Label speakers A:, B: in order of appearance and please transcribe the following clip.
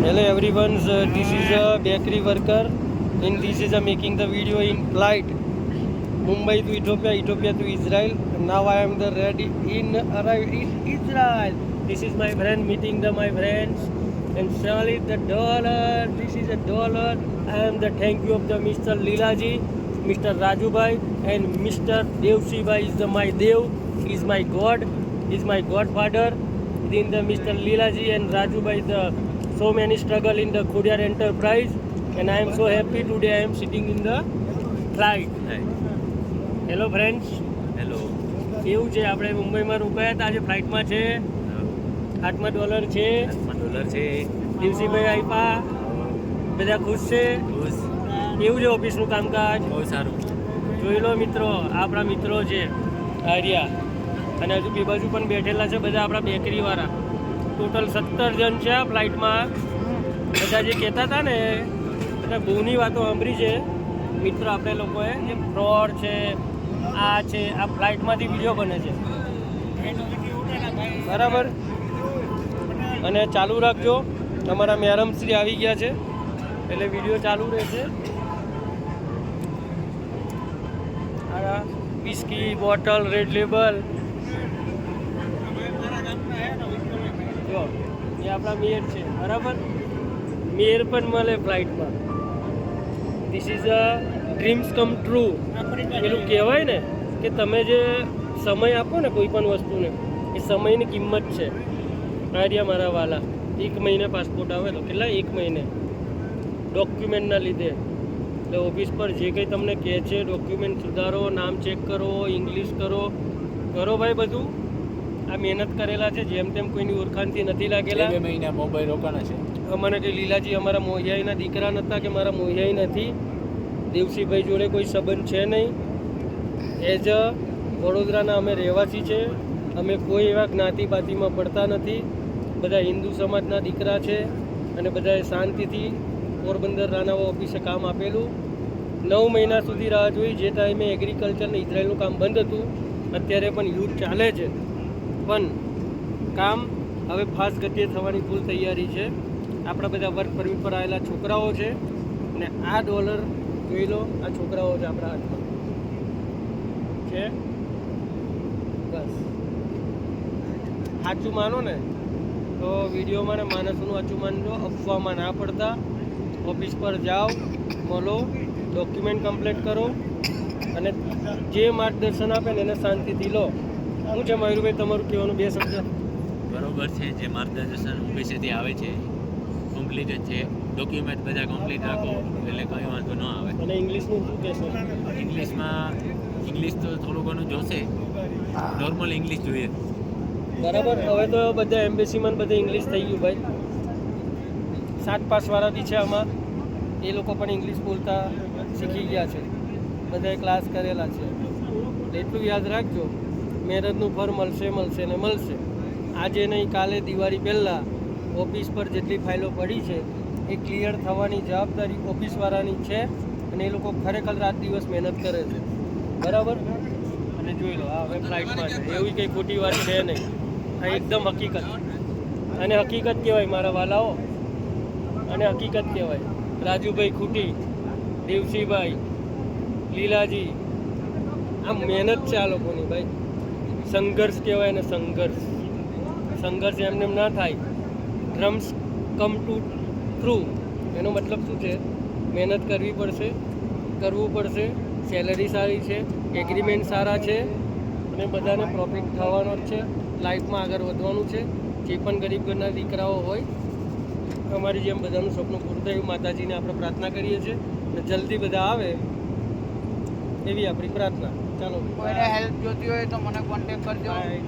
A: Hello everyone, this is a bakery worker and this is a making the video in flight Mumbai to Ethiopia, Ethiopia to Israel. Now I am the ready in arrive in Israel. This is my friend meeting my friends and surely the dollar. This is a dollar. I am the thank you of the Mr. Lilaji, Mr. Rajubhai and Mr. Devshibai is my Dev, is my God, is my godfather. Then the Mr. Lilaji and Rajubai the so many struggle in the Khudiyar enterprise and I am so happy today I am sitting in the flight. Hello friends,
B: hello.
A: એવું છે આપણે મુંબઈમાં રોકાયા હતા, આજે ફ્લાઇટમાં છે, $8 છે,
B: $8 છે.
A: દિવસીભાઈ આપ્યા, બધા ખુશ છે. કેવું છે ઓફિસનું કામકાજ?
B: બહુ સારું.
A: જોઈ લો મિત્રો, આપણા મિત્રો છે આર્યા અને હજુ બે બાજુ પણ બેઠેલા છે બધા આપણા બેકરીવાળા. ટોટલ 17 જણ છે આ ફ્લાઇટમાં. બધા જે કહેતા હતા ને બધા બહુની વાતો સાંભળી છે મિત્રો આપણે લોકોએ, જે ફ્રોડ છે આ છે, આ ફ્લાઇટમાંથી વિડીયો બને છે બરાબર. અને ચાલુ રાખજો, તમારા મેડમશ્રી આવી ગયા છે એટલે વિડીયો ચાલુ રહેશે. આ વિસ્કી બોટલ રેડ લેબલ જો એ આપણા મેયર છે બરાબર. મેયર પણ મળે ફ્લાઇટમાં. This is a dreams come true. પેલું કહેવાય ને કે તમે જે સમય આપો ને કોઈ પણ વસ્તુને, એ સમયની કિંમત છે. આર્યા મારા વાલા 1 મહિને પાસપોર્ટ આવે તો કેટલા 1 મહિને ડોક્યુમેન્ટના લીધે. એટલે ઓફિસ પર જે કંઈ તમને કહે છે ડોક્યુમેન્ટ સુધારો, નામ ચેક કરો, ઇંગ્લિશ કરો ભાઈ બધું. આ મહેનત કરેલા છે, જેમ તેમ કોઈની ઓળખાણથી નથી લાગેલા.
B: 2 મહિના મોબાઈલ રોકાણા છે.
A: અમને કે લીલાજી અમારા મોહિયાઈના દીકરા નહોતા કે મારા મોહિયાઈ નથી. દેવસીભાઈ જોડે કોઈ સંબંધ છે નહીં. એઝ અ વડોદરાના અમે રહેવાસી છે. અમે કોઈ એવા જ્ઞાતિ બાતિમાં પડતા નથી. બધા હિન્દુ સમાજના દીકરા છે અને બધાએ શાંતિથી પોરબંદર રાણાવા ઓફિસે કામ આપેલું. 9 મહિના સુધી રાહ જોઈ. જે ટાઈમે એગ્રીકલ્ચરને ઇઝરાયલનું કામ બંધ હતું, અત્યારે પણ યુદ્ધ ચાલે છે, પણ કામ હવે ફાસ્ટ ગતિએ થવાની ફૂલ તૈયારી છે. આપણા બધા વર્ક પરમિટ પર આવેલા છોકરાઓ છે અને આ ડોલર જોઈ લો, આ છોકરાઓ છે આપણા હાથમાં છે. બસ સાચું માનો ને તો વિડીયોમાં ને માણસનું સાચું માનજો, અફવામાં ના પડતા. ઓફિસ પર જાઓ, મળો, ડોક્યુમેન્ટ કમ્પ્લીટ કરો અને જે માર્ગદર્શન આપે ને એને શાંતિથી લો. શું છે મયુરભાઈ તમારું કહેવાનું 2 શબ્દ?
B: બરોબર છે, જે માર્ગદર્શન ઓફિસેથી આવે છે કમ્પ્લીટ જ છે. ડોક્યુમેન્ટ બધા કમ્પ્લીટ રાખો એટલે કંઈ વાંધો ન આવે.
A: અને ઇંગ્લિશનું શું કહેશો?
B: ઇંગ્લિશ તો થોડું ઘણું જોશે, નોર્મલ ઇંગ્લિશ જોઈએ
A: બરાબર. હવે તો બધા એમ્બેસીમાં બધા ઇંગ્લિશ થઈ ગયું ભાઈ. 7 પાસવાળા બી છે આમાં, એ લોકો પણ ઇંગ્લિશ બોલતા શીખી ગયા છે, બધાએ ક્લાસ કરેલા છે. એટલું યાદ રાખજો, મહેનતનું ફળ મળશે ને મળશે. આજે નહીં કાલે, દિવાળી પહેલાં ઓફિસ પર જેટલી ફાઇલો પડી છે એ ક્લિયર થવાની જવાબદારી ઓફિસવાળાની છે અને એ લોકો ખરેખર રાત દિવસ મહેનત કરે છે બરાબર. અને જોઈ લો, આ હવે ફ્લાઇટમાં છે, એવી કંઈ ખોટી વાત છે નહીં. આ એકદમ હકીકત, અને હકીકત કહેવાય મારા વાલાઓ, અને હકીકત કહેવાય. રાજુભાઈ ખૂટી, દેવસીભાઈ, લીલાજી, આ મહેનત છે આ લોકોની ભાઈ. સંઘર્ષ કહેવાય ને, સંઘર્ષ એમને ના થાય. ડ્રમ્સ કમ ટુ ટ્રુ એનો મતલબ શું છે? મહેનત કરવી પડશે, કરવું પડશે. સેલરી સારી છે, એગ્રીમેન્ટ સારા છે અને બધાને પ્રોફિટ થવાનો જ છે. લાઈફમાં આગળ વધવાનું છે. જે પણ ગરીબ ઘરના દીકરાઓ હોય, અમારી જેમ બધાનું સપનું પૂરું થાય એવું માતાજીને આપણે પ્રાર્થના કરીએ છીએ અને જલ્દી બધા આવે એવી આપણી પ્રાર્થના. ચાલો,
C: કોઈને હેલ્પ જોતી હોય તો મને કોન્ટેક્ટ કરજો.
A: બાય.